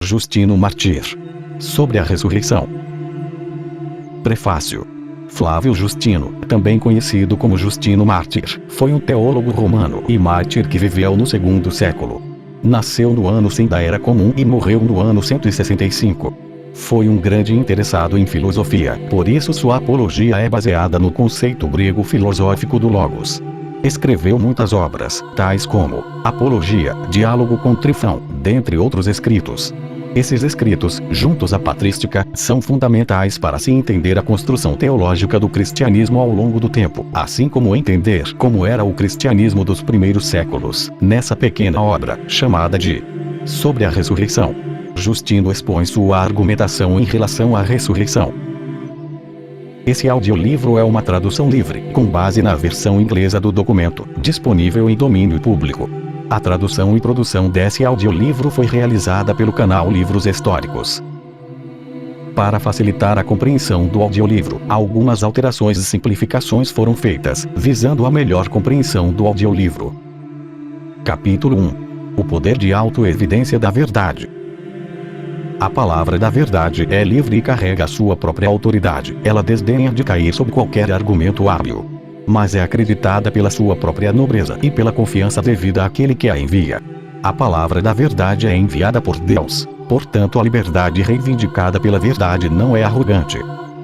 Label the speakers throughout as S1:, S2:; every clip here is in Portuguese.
S1: Justino Mártir. Sobre a ressurreição. Prefácio. Flávio Justino, também conhecido como Justino Mártir, foi um teólogo romano e mártir que viveu no segundo século. Nasceu no ano 100 da Era Comum e morreu no ano 165. Foi um grande interessado em filosofia, por isso sua apologia é baseada no conceito grego filosófico do Logos. Escreveu muitas obras, tais como Apologia, Diálogo com Trifão, dentre outros escritos. Esses escritos, juntos à patrística, são fundamentais para se entender a construção teológica do cristianismo ao longo do tempo, assim como entender como era o cristianismo dos primeiros séculos. Nessa pequena obra, chamada de Sobre a Ressurreição, Justino expõe sua argumentação em relação à ressurreição. Esse audiolivro é uma tradução livre, com base na versão inglesa do documento, disponível em domínio público. A tradução e produção desse audiolivro foi realizada pelo canal Livros Históricos. Para facilitar a compreensão do audiolivro, algumas alterações e simplificações foram feitas, visando a melhor compreensão do audiolivro. Capítulo 1. O poder de autoevidência da verdade. A palavra da verdade é livre e carrega a sua própria autoridade. Ela desdenha de cair sob qualquer argumento hábil, mas é acreditada pela sua própria nobreza e pela confiança devida àquele que a envia. A palavra da verdade é enviada por Deus, portanto a liberdade reivindicada pela verdade não é arrogante.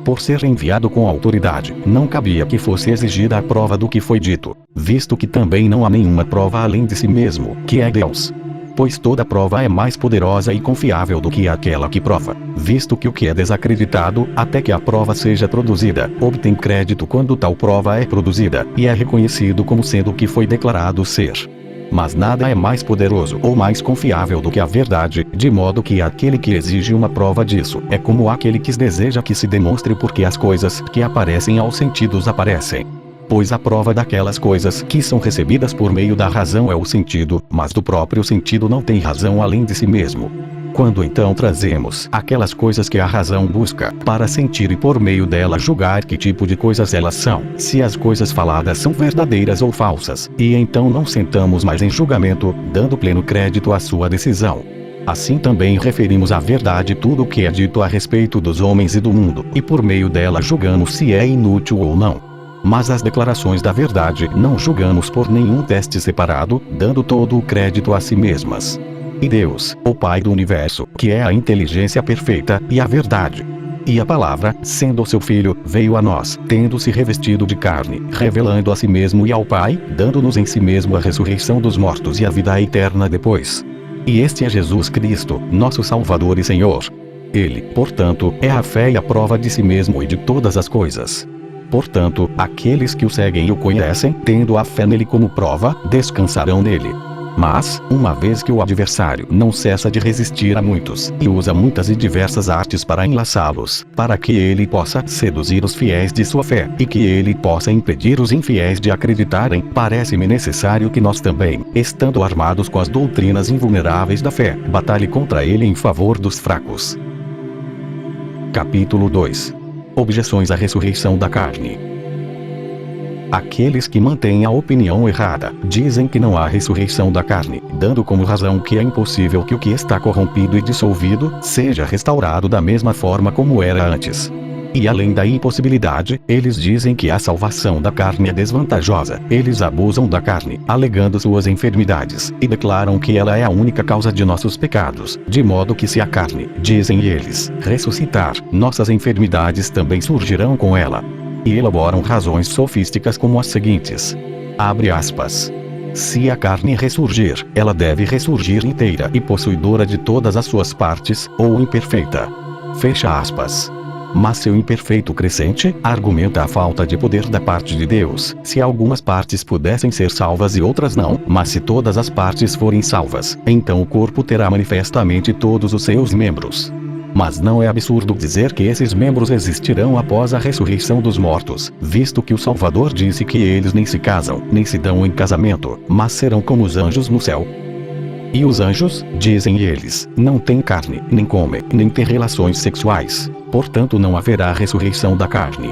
S1: Por ser enviado com autoridade, não cabia que fosse exigida a prova do que foi dito, visto que também não há nenhuma prova além de si mesmo, que é Deus. Pois toda prova é mais poderosa e confiável do que aquela que prova, visto que o que é desacreditado, até que a prova seja produzida, obtém crédito quando tal prova é produzida, e é reconhecido como sendo o que foi declarado ser. Mas nada é mais poderoso ou mais confiável do que a verdade, de modo que aquele que exige uma prova disso, é como aquele que deseja que se demonstre porque as coisas que aparecem aos sentidos aparecem. Pois a prova daquelas coisas que são recebidas por meio da razão é o sentido, mas do próprio sentido não tem razão além de si mesmo. Quando então trazemos aquelas coisas que a razão busca, para sentir e por meio dela julgar que tipo de coisas elas são, se as coisas faladas são verdadeiras ou falsas, e então não sentamos mais em julgamento, dando pleno crédito à sua decisão. Assim também referimos à verdade tudo o que é dito a respeito dos homens e do mundo, e por meio dela julgamos se é inútil ou não. Mas as declarações da verdade não julgamos por nenhum teste separado, dando todo o crédito a si mesmas. E Deus, o Pai do Universo, que é a inteligência perfeita e a verdade, e a palavra, sendo o seu Filho, veio a nós, tendo-se revestido de carne, revelando a si mesmo e ao Pai, dando-nos em si mesmo a ressurreição dos mortos e a vida eterna depois. E este é Jesus Cristo, nosso Salvador e Senhor. Ele, portanto, é a fé e a prova de si mesmo e de todas as coisas. Portanto, aqueles que o seguem e o conhecem, tendo a fé nele como prova, descansarão nele. Mas, uma vez que o adversário não cessa de resistir a muitos, e usa muitas e diversas artes para enlaçá-los, para que ele possa seduzir os fiéis de sua fé, e que ele possa impedir os infiéis de acreditarem, parece-me necessário que nós também, estando armados com as doutrinas invulneráveis da fé, batalhe contra ele em favor dos fracos. Capítulo 2. Objeções à ressurreição da carne. Aqueles que mantêm a opinião errada, dizem que não há ressurreição da carne, dando como razão que é impossível que o que está corrompido e dissolvido, seja restaurado da mesma forma como era antes. E além da impossibilidade, eles dizem que a salvação da carne é desvantajosa. Eles abusam da carne, alegando suas enfermidades, e declaram que ela é a única causa de nossos pecados, de modo que se a carne, dizem eles, ressuscitar, nossas enfermidades também surgirão com ela. E elaboram razões sofísticas como as seguintes. Abre aspas. Se a carne ressurgir, ela deve ressurgir inteira e possuidora de todas as suas partes, ou imperfeita. Fecha aspas. Mas seu imperfeito crescente, argumenta a falta de poder da parte de Deus, se algumas partes pudessem ser salvas e outras não, mas se todas as partes forem salvas, então o corpo terá manifestamente todos os seus membros. Mas não é absurdo dizer que esses membros existirão após a ressurreição dos mortos, visto que o Salvador disse que eles nem se casam, nem se dão em casamento, mas serão como os anjos no céu. E os anjos, dizem eles, não têm carne, nem comem, nem têm relações sexuais, portanto não haverá ressurreição da carne.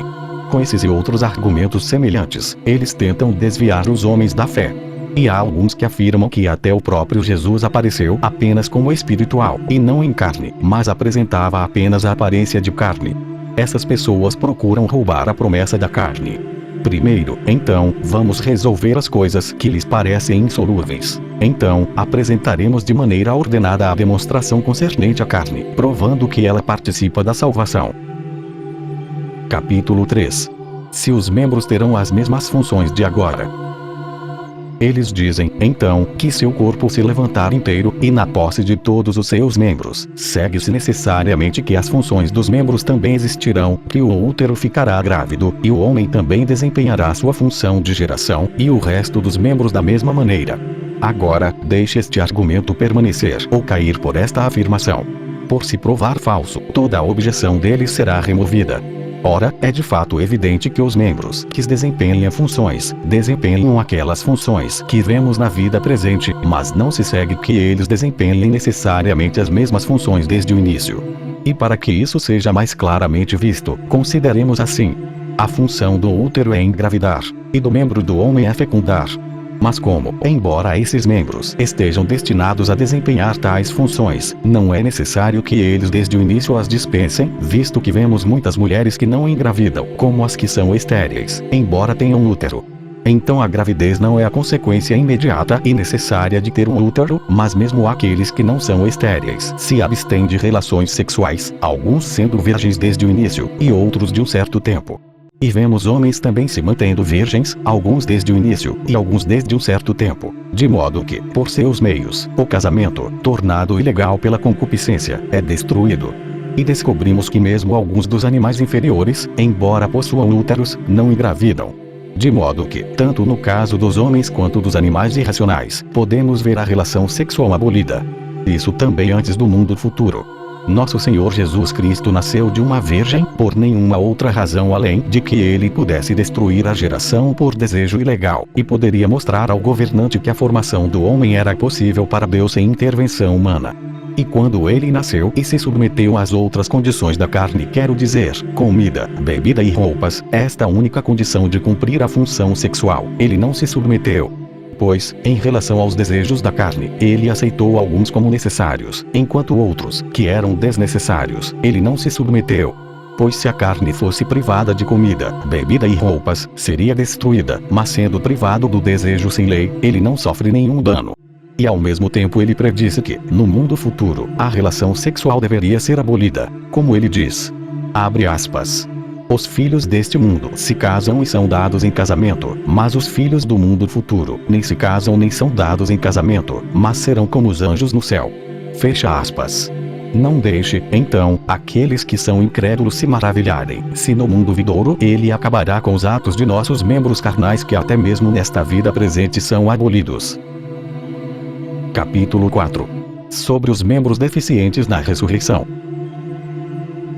S1: Com esses e outros argumentos semelhantes, eles tentam desviar os homens da fé. E há alguns que afirmam que até o próprio Jesus apareceu apenas como espiritual, e não em carne, mas apresentava apenas a aparência de carne. Essas pessoas procuram roubar a promessa da carne. Primeiro, então, vamos resolver as coisas que lhes parecem insolúveis. Então, apresentaremos de maneira ordenada a demonstração concernente à carne, provando que ela participa da salvação. Capítulo 3. Se os membros terão as mesmas funções de agora. Eles dizem, então, que se o corpo se levantar inteiro, e na posse de todos os seus membros, segue-se necessariamente que as funções dos membros também existirão, que o útero ficará grávido, e o homem também desempenhará sua função de geração, e o resto dos membros da mesma maneira. Agora, deixe este argumento permanecer ou cair por esta afirmação. Por se provar falso, toda a objeção deles será removida. Ora, é de fato evidente que os membros que desempenham funções, desempenham aquelas funções que vemos na vida presente, mas não se segue que eles desempenhem necessariamente as mesmas funções desde o início. E para que isso seja mais claramente visto, consideremos assim. A função do útero é engravidar, e do membro do homem é fecundar. Mas como, embora esses membros estejam destinados a desempenhar tais funções, não é necessário que eles desde o início as dispensem, visto que vemos muitas mulheres que não engravidam, como as que são estéreis, embora tenham útero. Então a gravidez não é a consequência imediata e necessária de ter um útero, mas mesmo aqueles que não são estéreis se abstêm de relações sexuais, alguns sendo virgens desde o início, e outros de um certo tempo. E vemos homens também se mantendo virgens, alguns desde o início, e alguns desde um certo tempo. De modo que, por seus meios, o casamento, tornado ilegal pela concupiscência, é destruído. E descobrimos que mesmo alguns dos animais inferiores, embora possuam úteros, não engravidam. De modo que, tanto no caso dos homens quanto dos animais irracionais, podemos ver a relação sexual abolida. Isso também antes do mundo futuro. Nosso Senhor Jesus Cristo nasceu de uma virgem, por nenhuma outra razão além de que ele pudesse destruir a geração por desejo ilegal, e poderia mostrar ao governante que a formação do homem era possível para Deus sem intervenção humana. E quando ele nasceu e se submeteu às outras condições da carne, quero dizer, comida, bebida e roupas, esta única condição de cumprir a função sexual, ele não se submeteu. Pois, em relação aos desejos da carne, ele aceitou alguns como necessários, enquanto outros, que eram desnecessários, ele não se submeteu. Pois se a carne fosse privada de comida, bebida e roupas, seria destruída, mas sendo privado do desejo sem lei, ele não sofre nenhum dano. E ao mesmo tempo ele predisse que, no mundo futuro, a relação sexual deveria ser abolida, como ele diz. Abre aspas. Os filhos deste mundo se casam e são dados em casamento, mas os filhos do mundo futuro nem se casam nem são dados em casamento, mas serão como os anjos no céu. Fecha aspas. Não deixe, então, aqueles que são incrédulos se maravilharem, se no mundo vindouro ele acabará com os atos de nossos membros carnais que até mesmo nesta vida presente são abolidos. Capítulo 4. Sobre os membros deficientes na ressurreição.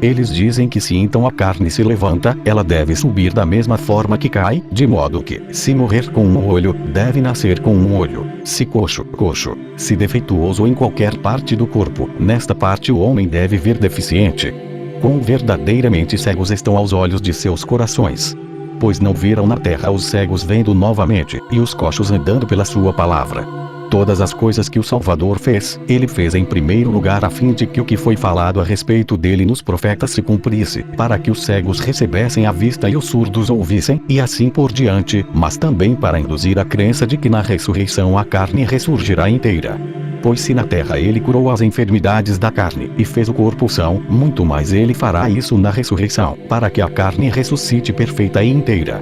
S1: Eles dizem que se então a carne se levanta, ela deve subir da mesma forma que cai, de modo que, se morrer com um olho, deve nascer com um olho, se coxo, coxo, se defeituoso em qualquer parte do corpo, nesta parte o homem deve vir deficiente. Quão verdadeiramente cegos estão aos olhos de seus corações! Pois não viram na terra os cegos vendo novamente, e os coxos andando pela sua palavra. Todas as coisas que o Salvador fez, ele fez em primeiro lugar a fim de que o que foi falado a respeito dele nos profetas se cumprisse, para que os cegos recebessem a vista e os surdos ouvissem, e assim por diante, mas também para induzir a crença de que na ressurreição a carne ressurgirá inteira. Pois se na terra ele curou as enfermidades da carne, e fez o corpo são, muito mais ele fará isso na ressurreição, para que a carne ressuscite perfeita e inteira.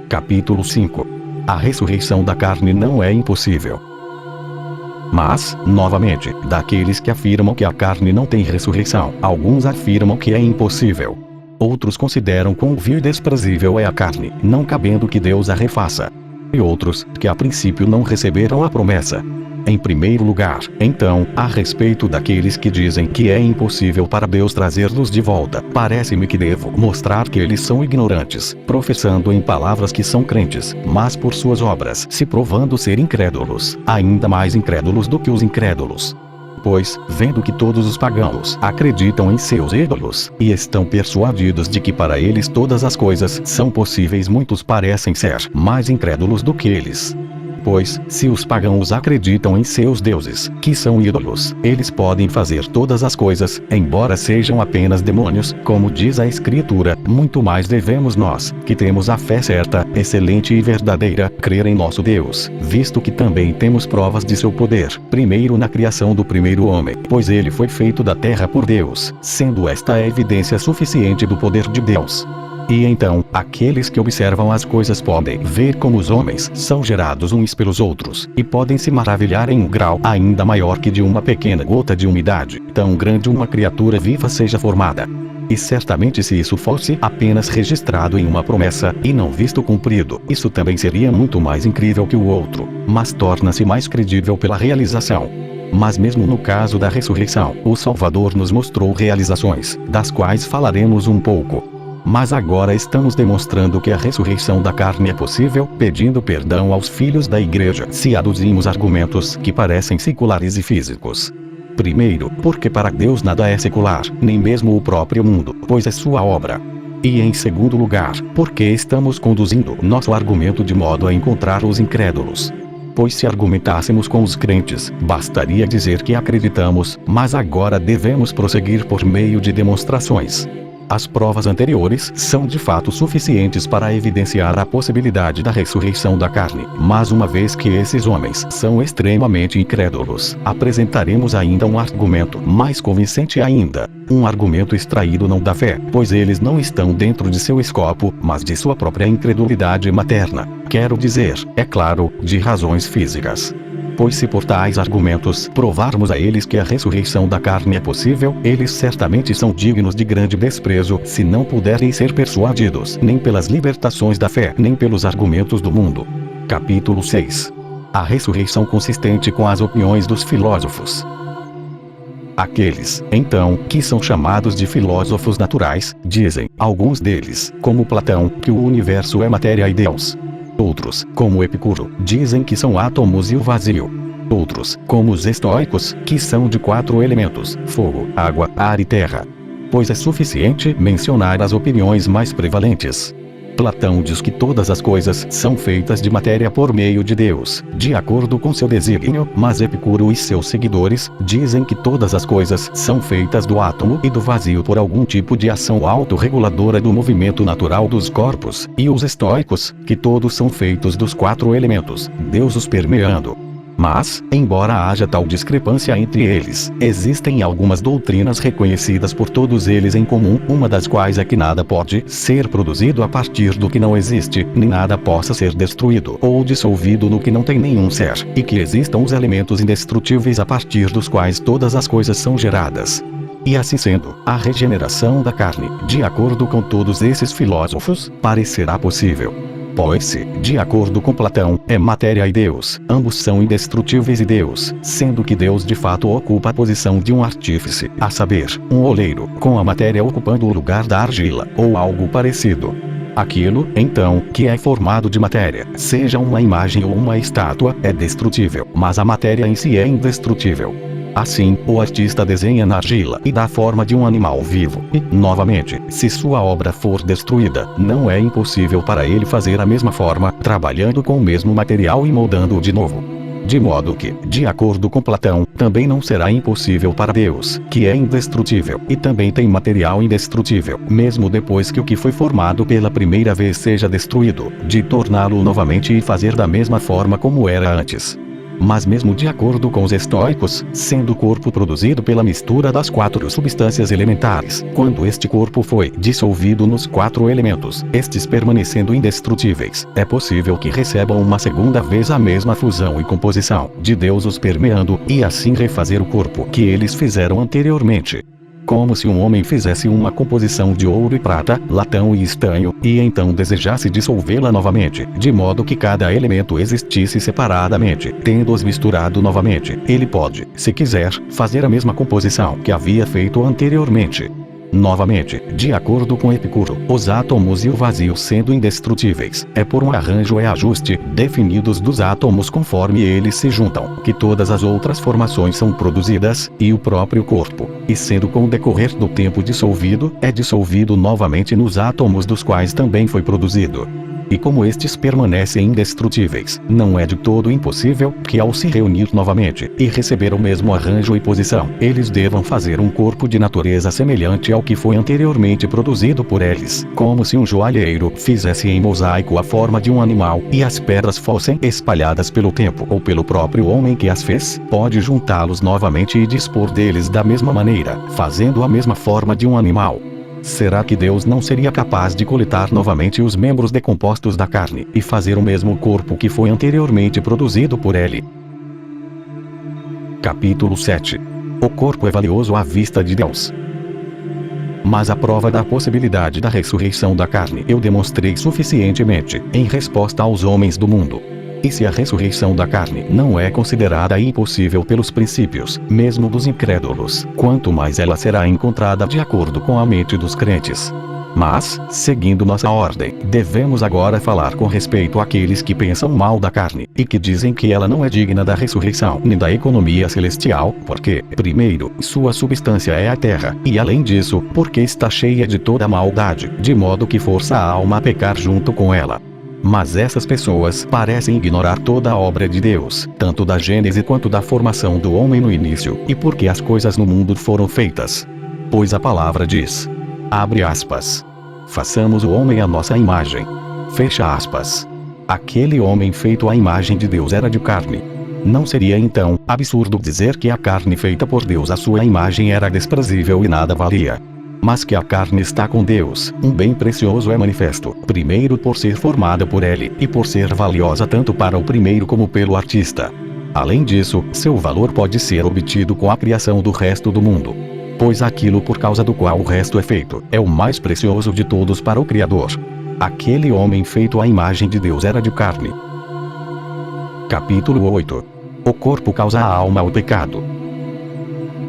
S1: Capítulo 5. A ressurreição da carne não é impossível. Mas, novamente, daqueles que afirmam que a carne não tem ressurreição, alguns afirmam que é impossível. Outros consideram quão vil e desprezível é a carne, não cabendo que Deus a refaça. E outros, que a princípio não receberam a promessa. Em primeiro lugar, então, a respeito daqueles que dizem que é impossível para Deus trazê-los de volta, parece-me que devo mostrar que eles são ignorantes, professando em palavras que são crentes, mas por suas obras se provando ser incrédulos, ainda mais incrédulos do que os incrédulos. Pois, vendo que todos os pagãos acreditam em seus ídolos, e estão persuadidos de que para eles todas as coisas são possíveis, muitos parecem ser mais incrédulos do que eles. Pois, se os pagãos acreditam em seus deuses, que são ídolos, eles podem fazer todas as coisas, embora sejam apenas demônios, como diz a Escritura, muito mais devemos nós, que temos a fé certa, excelente e verdadeira, crer em nosso Deus, visto que também temos provas de seu poder, primeiro na criação do primeiro homem, pois ele foi feito da terra por Deus, sendo esta a evidência suficiente do poder de Deus. E então, aqueles que observam as coisas podem ver como os homens são gerados uns pelos outros, e podem se maravilhar em um grau ainda maior que de uma pequena gota de umidade, tão grande uma criatura viva seja formada. E certamente se isso fosse apenas registrado em uma promessa, e não visto cumprido, isso também seria muito mais incrível que o outro, mas torna-se mais credível pela realização. Mas mesmo no caso da ressurreição, o Salvador nos mostrou realizações, das quais falaremos um pouco. Mas agora estamos demonstrando que a ressurreição da carne é possível, pedindo perdão aos filhos da igreja, se aduzimos argumentos que parecem seculares e físicos. Primeiro, porque para Deus nada é secular, nem mesmo o próprio mundo, pois é sua obra. E em segundo lugar, porque estamos conduzindo nosso argumento de modo a encontrar os incrédulos. Pois se argumentássemos com os crentes, bastaria dizer que acreditamos, mas agora devemos prosseguir por meio de demonstrações. As provas anteriores são de fato suficientes para evidenciar a possibilidade da ressurreição da carne, mas uma vez que esses homens são extremamente incrédulos, apresentaremos ainda um argumento mais convincente ainda. Um argumento extraído não da fé, pois eles não estão dentro de seu escopo, mas de sua própria incredulidade materna. Quero dizer, é claro, de razões físicas. Pois se por tais argumentos provarmos a eles que a ressurreição da carne é possível, eles certamente são dignos de grande desprezo, se não puderem ser persuadidos, nem pelas libertações da fé, nem pelos argumentos do mundo. Capítulo 6. A ressurreição consistente com as opiniões dos filósofos. Aqueles, então, que são chamados de filósofos naturais, dizem, alguns deles, como Platão, que o universo é matéria e Deus. Outros, como Epicuro, dizem que são átomos e o vazio. Outros, como os estoicos, que são de 4 elementos, fogo, água, ar e terra. Pois é suficiente mencionar as opiniões mais prevalentes. Platão diz que todas as coisas são feitas de matéria por meio de Deus, de acordo com seu desígnio, mas Epicuro e seus seguidores dizem que todas as coisas são feitas do átomo e do vazio por algum tipo de ação autorreguladora do movimento natural dos corpos, e os estoicos, que todos são feitos dos 4 elementos, Deus os permeando. Mas, embora haja tal discrepância entre eles, existem algumas doutrinas reconhecidas por todos eles em comum, uma das quais é que nada pode ser produzido a partir do que não existe, nem nada possa ser destruído ou dissolvido no que não tem nenhum ser, e que existam os elementos indestrutíveis a partir dos quais todas as coisas são geradas. E assim sendo, a regeneração da carne, de acordo com todos esses filósofos, parecerá possível. Pois se, de acordo com Platão, é matéria e Deus, ambos são indestrutíveis e Deus, sendo que Deus de fato ocupa a posição de um artífice, a saber, um oleiro, com a matéria ocupando o lugar da argila, ou algo parecido. Aquilo, então, que é formado de matéria, seja uma imagem ou uma estátua, é destrutível, mas a matéria em si é indestrutível. Assim, o artista desenha na argila e dá forma de um animal vivo, e, novamente, se sua obra for destruída, não é impossível para ele fazer a mesma forma, trabalhando com o mesmo material e moldando-o de novo. De modo que, de acordo com Platão, também não será impossível para Deus, que é indestrutível, e também tem material indestrutível, mesmo depois que o que foi formado pela primeira vez seja destruído, de torná-lo novamente e fazer da mesma forma como era antes. Mas mesmo de acordo com os estoicos, sendo o corpo produzido pela mistura das 4 substâncias elementares, quando este corpo foi dissolvido nos 4 elementos, estes permanecendo indestrutíveis, é possível que recebam uma segunda vez a mesma fusão e composição, de Deus os permeando, e assim refazer o corpo que eles fizeram anteriormente. Como se um homem fizesse uma composição de ouro e prata, latão e estanho, e então desejasse dissolvê-la novamente, de modo que cada elemento existisse separadamente, tendo-os misturado novamente. Ele pode, se quiser, fazer a mesma composição que havia feito anteriormente. Novamente, de acordo com Epicuro, os átomos e o vazio sendo indestrutíveis, é por um arranjo e ajuste definidos dos átomos conforme eles se juntam, que todas as outras formações são produzidas, e o próprio corpo, e sendo com o decorrer do tempo dissolvido, é dissolvido novamente nos átomos dos quais também foi produzido. E como estes permanecem indestrutíveis, não é de todo impossível que ao se reunir novamente, e receber o mesmo arranjo e posição, eles devam fazer um corpo de natureza semelhante ao que foi anteriormente produzido por eles, como se um joalheiro fizesse em mosaico a forma de um animal, e as pedras fossem espalhadas pelo tempo ou pelo próprio homem que as fez, pode juntá-los novamente e dispor deles da mesma maneira, fazendo a mesma forma de um animal. Será que Deus não seria capaz de coletar novamente os membros decompostos da carne, e fazer o mesmo corpo que foi anteriormente produzido por ele? Capítulo 7. O corpo é valioso à vista de Deus. Mas a prova da possibilidade da ressurreição da carne eu demonstrei suficientemente, em resposta aos homens do mundo. E se a ressurreição da carne não é considerada impossível pelos princípios, mesmo dos incrédulos, quanto mais ela será encontrada de acordo com a mente dos crentes. Mas, seguindo nossa ordem, devemos agora falar com respeito àqueles que pensam mal da carne, e que dizem que ela não é digna da ressurreição nem da economia celestial, porque, primeiro, sua substância é a terra, e além disso, porque está cheia de toda maldade, de modo que força a alma a pecar junto com ela. Mas essas pessoas parecem ignorar toda a obra de Deus, tanto da Gênese quanto da formação do homem no início, e porque as coisas no mundo foram feitas. Pois a palavra diz, abre aspas, façamos o homem à nossa imagem. Fecha aspas. Aquele homem feito à imagem de Deus era de carne. Não seria então absurdo dizer que a carne feita por Deus à sua imagem era desprezível e nada valia? Mas que a carne está com Deus, um bem precioso é manifesto, primeiro por ser formada por ele, e por ser valiosa tanto para o primeiro como pelo artista. Além disso, seu valor pode ser obtido com a criação do resto do mundo. Pois aquilo por causa do qual o resto é feito, é o mais precioso de todos para o Criador. Aquele homem feito à imagem de Deus era de carne. Capítulo 8. O corpo causa à alma o pecado.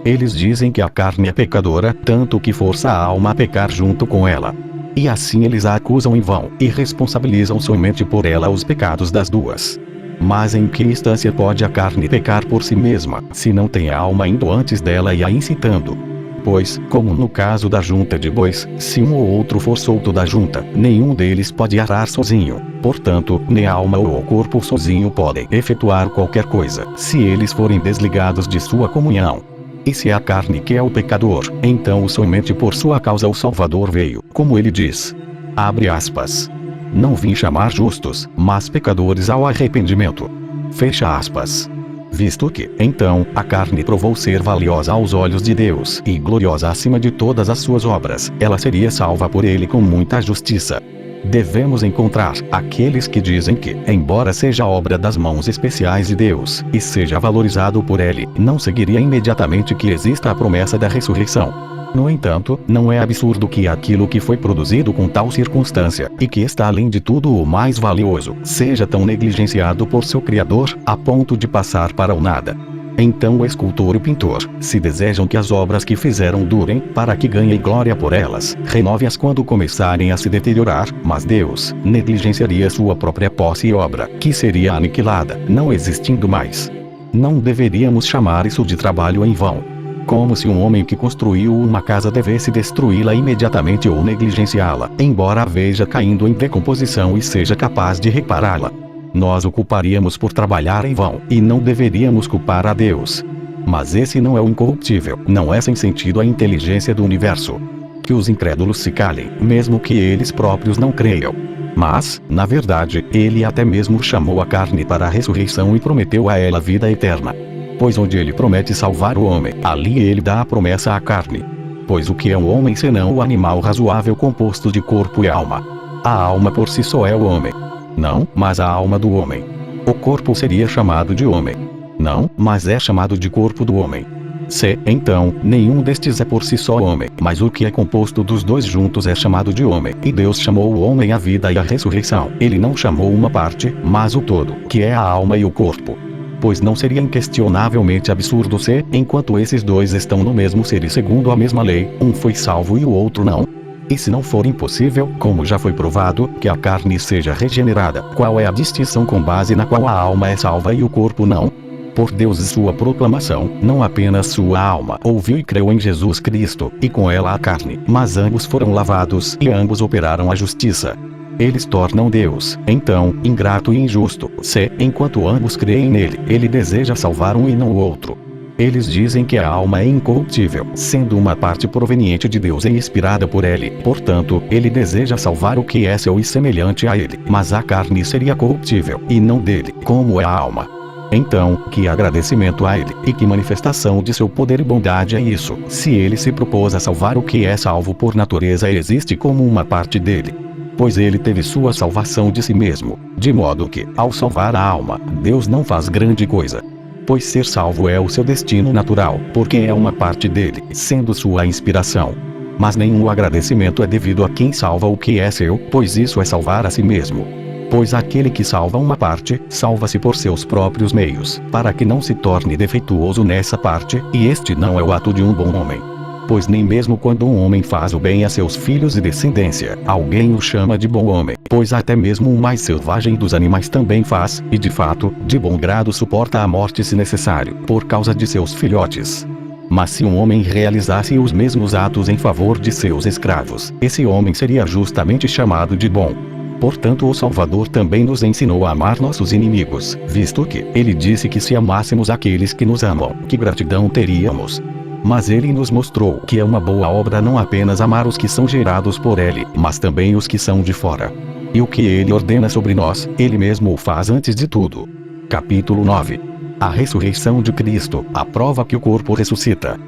S1: Eles dizem que a carne é pecadora, tanto que força a alma a pecar junto com ela. E assim eles a acusam em vão, e responsabilizam somente por ela os pecados das duas. Mas em que instância pode a carne pecar por si mesma, se não tem a alma indo antes dela e a incitando? Pois, como no caso da junta de bois, se um ou outro for solto da junta, nenhum deles pode arar sozinho. Portanto, nem a alma ou o corpo sozinho podem efetuar qualquer coisa, se eles forem desligados de sua comunhão. E se é a carne que é o pecador, então somente por sua causa o Salvador veio, como ele diz. Abre aspas. Não vim chamar justos, mas pecadores ao arrependimento. Fecha aspas. Visto que, então, a carne provou ser valiosa aos olhos de Deus e gloriosa acima de todas as suas obras, ela seria salva por ele com muita justiça. Devemos encontrar aqueles que dizem que, embora seja obra das mãos especiais de Deus, e seja valorizado por ele, não seguiria imediatamente que exista a promessa da ressurreição. No entanto, não é absurdo que aquilo que foi produzido com tal circunstância, e que está além de tudo o mais valioso, seja tão negligenciado por seu Criador, a ponto de passar para o nada. Então o escultor e o pintor, se desejam que as obras que fizeram durem, para que ganhem glória por elas, renove-as quando começarem a se deteriorar, mas Deus negligenciaria sua própria posse e obra, que seria aniquilada, não existindo mais. Não deveríamos chamar isso de trabalho em vão. Como se um homem que construiu uma casa devesse destruí-la imediatamente ou negligenciá-la, embora a veja caindo em decomposição e seja capaz de repará-la. Nós o culparíamos por trabalhar em vão, e não deveríamos culpar a Deus. Mas esse não é o incorruptível, não é sem sentido a inteligência do universo. Que os incrédulos se calem, mesmo que eles próprios não creiam. Mas, na verdade, ele até mesmo chamou a carne para a ressurreição e prometeu a ela vida eterna. Pois onde ele promete salvar o homem, ali ele dá a promessa à carne. Pois o que é um homem senão o animal razoável composto de corpo e alma? A alma por si só é o homem. Não, mas a alma do homem. O corpo seria chamado de homem. Não, mas é chamado de corpo do homem. Se, então, nenhum destes é por si só homem, mas o que é composto dos dois juntos é chamado de homem, e Deus chamou o homem à vida e à ressurreição. Ele não chamou uma parte, mas o todo, que é a alma e o corpo. Pois não seria inquestionavelmente absurdo se, enquanto esses dois estão no mesmo ser e segundo a mesma lei, um foi salvo e o outro não? E se não for impossível, como já foi provado, que a carne seja regenerada, qual é a distinção com base na qual a alma é salva e o corpo não? Por Deus e sua proclamação, não apenas sua alma ouviu e creu em Jesus Cristo, e com ela a carne, mas ambos foram lavados e ambos operaram a justiça. eles tornam Deus, então, ingrato e injusto. Se, enquanto ambos creem nele, ele deseja salvar um e não o outro. Eles dizem que a alma é incorruptível, sendo uma parte proveniente de Deus e inspirada por ele. Portanto, ele deseja salvar o que é seu e semelhante a ele. Mas a carne seria corruptível, e não dele, como é a alma. Então, que agradecimento a ele, e que manifestação de seu poder e bondade é isso, se ele se propôs a salvar o que é salvo por natureza e existe como uma parte dele. Pois ele teve sua salvação de si mesmo, de modo que, ao salvar a alma, Deus não faz grande coisa. Pois ser salvo é o seu destino natural, porque é uma parte dele, sendo sua inspiração. Mas nenhum agradecimento é devido a quem salva o que é seu, pois isso é salvar a si mesmo. Pois aquele que salva uma parte, salva-se por seus próprios meios, para que não se torne defeituoso nessa parte, e este não é o ato de um bom homem. Pois nem mesmo quando um homem faz o bem a seus filhos e descendência, alguém o chama de bom homem, pois até mesmo o mais selvagem dos animais também faz, e de fato, de bom grado suporta a morte se necessário, por causa de seus filhotes. Mas se um homem realizasse os mesmos atos em favor de seus escravos, esse homem seria justamente chamado de bom. Portanto, o Salvador também nos ensinou a amar nossos inimigos, visto que, ele disse que se amássemos aqueles que nos amam, que gratidão teríamos. Mas ele nos mostrou que é uma boa obra não apenas amar os que são gerados por ele, mas também os que são de fora. E o que ele ordena sobre nós, ele mesmo o faz antes de tudo. Capítulo 9. A ressurreição de Cristo, a prova que o corpo ressuscita.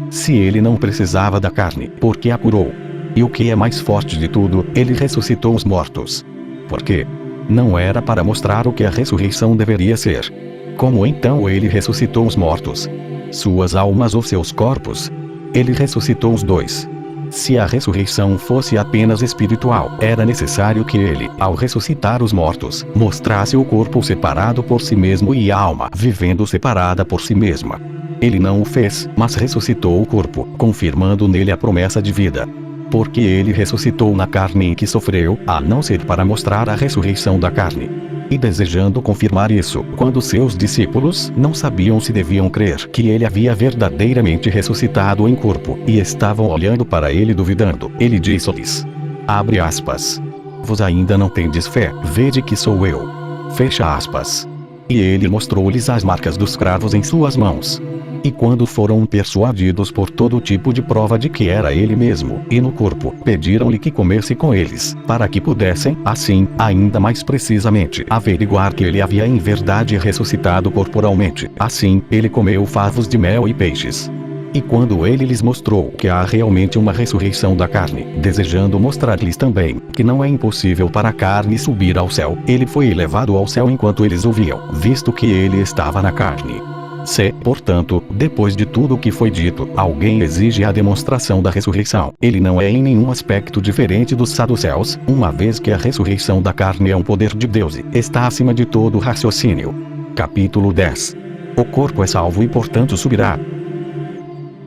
S1: Se ele não precisava da carne, por que a curou? E o que é mais forte de tudo, ele ressuscitou os mortos. Por quê? Não era para mostrar o que a ressurreição deveria ser. Como então ele ressuscitou os mortos? Suas almas ou seus corpos? Ele ressuscitou os dois. Se a ressurreição fosse apenas espiritual, era necessário que ele, ao ressuscitar os mortos, mostrasse o corpo separado por si mesmo e a alma vivendo separada por si mesma. Ele não o fez, mas ressuscitou o corpo, confirmando nele a promessa de vida. Porque ele ressuscitou na carne em que sofreu, a não ser para mostrar a ressurreição da carne. E desejando confirmar isso, quando seus discípulos não sabiam se deviam crer que ele havia verdadeiramente ressuscitado em corpo, e estavam olhando para ele duvidando, ele disse-lhes, abre aspas, vos ainda não tendes fé, vede que sou eu. Fecha aspas. E ele mostrou-lhes as marcas dos cravos em suas mãos. E quando foram persuadidos por todo tipo de prova de que era ele mesmo, e no corpo, pediram-lhe que comesse com eles, para que pudessem, assim, ainda mais precisamente, averiguar que ele havia em verdade ressuscitado corporalmente. Assim, ele comeu favos de mel e peixes. E quando ele lhes mostrou que há realmente uma ressurreição da carne, desejando mostrar-lhes também que não é impossível para a carne subir ao céu, ele foi levado ao céu enquanto eles ouviam, visto que ele estava na carne. Se, portanto, depois de tudo o que foi dito, alguém exige a demonstração da ressurreição, ele não é em nenhum aspecto diferente dos saduceus, uma vez que a ressurreição da carne é um poder de Deus e está acima de todo raciocínio. Capítulo 10. O corpo é salvo e portanto subirá.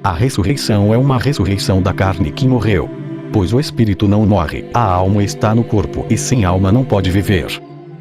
S1: A ressurreição é uma ressurreição da carne que morreu. Pois o espírito não morre, a alma está no corpo e sem alma não pode viver.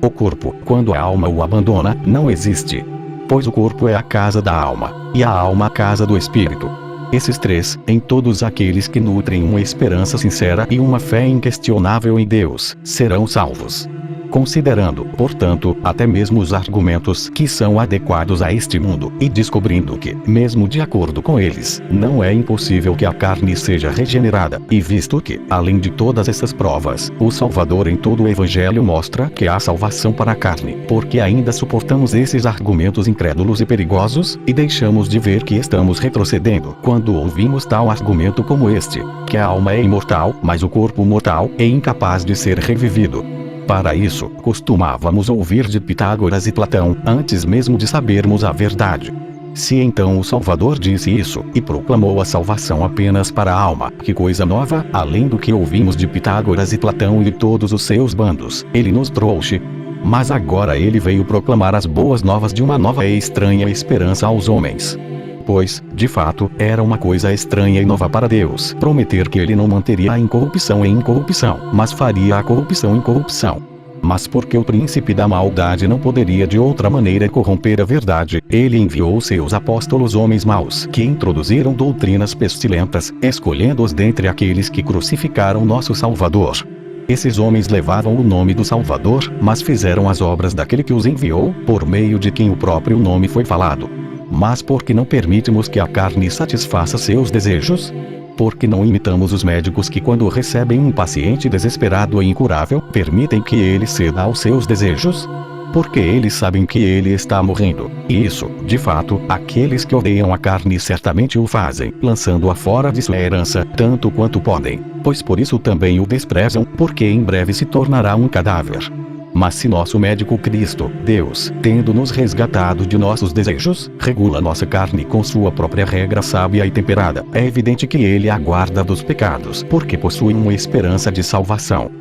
S1: O corpo, quando a alma o abandona, não existe. Pois o corpo é a casa da alma, e a alma a casa do espírito. Esses três, em todos aqueles que nutrem uma esperança sincera e uma fé inquestionável em Deus, serão salvos. Considerando, portanto, até mesmo os argumentos que são adequados a este mundo, e descobrindo que, mesmo de acordo com eles, não é impossível que a carne seja regenerada, e visto que, além de todas essas provas, o Salvador em todo o Evangelho mostra que há salvação para a carne, porque ainda suportamos esses argumentos incrédulos e perigosos, e deixamos de ver que estamos retrocedendo, quando ouvimos tal argumento como este, que a alma é imortal, mas o corpo mortal é incapaz de ser revivido. Para isso, costumávamos ouvir de Pitágoras e Platão, antes mesmo de sabermos a verdade. Se então o Salvador disse isso, e proclamou a salvação apenas para a alma, que coisa nova, além do que ouvimos de Pitágoras e Platão e de todos os seus bandos, ele nos trouxe. Mas agora ele veio proclamar as boas novas de uma nova e estranha esperança aos homens. Pois, de fato, era uma coisa estranha e nova para Deus prometer que ele não manteria a incorrupção em incorrupção, mas faria a corrupção em corrupção. Mas porque o príncipe da maldade não poderia de outra maneira corromper a verdade, ele enviou seus apóstolos homens maus que introduziram doutrinas pestilentas, escolhendo-os dentre aqueles que crucificaram nosso Salvador. Esses homens levavam o nome do Salvador, mas fizeram as obras daquele que os enviou, por meio de quem o próprio nome foi falado. Mas por que não permitimos que a carne satisfaça seus desejos? Porque não imitamos os médicos que, quando recebem um paciente desesperado e incurável, permitem que ele ceda aos seus desejos? Porque eles sabem que ele está morrendo. E isso, de fato, aqueles que odeiam a carne certamente o fazem, lançando-a fora de sua herança, tanto quanto podem. Pois por isso também o desprezam, porque em breve se tornará um cadáver. Mas se nosso médico Cristo, Deus, tendo nos resgatado de nossos desejos, regula nossa carne com sua própria regra sábia e temperada, é evidente que ele a guarda dos pecados, porque possui uma esperança de salvação.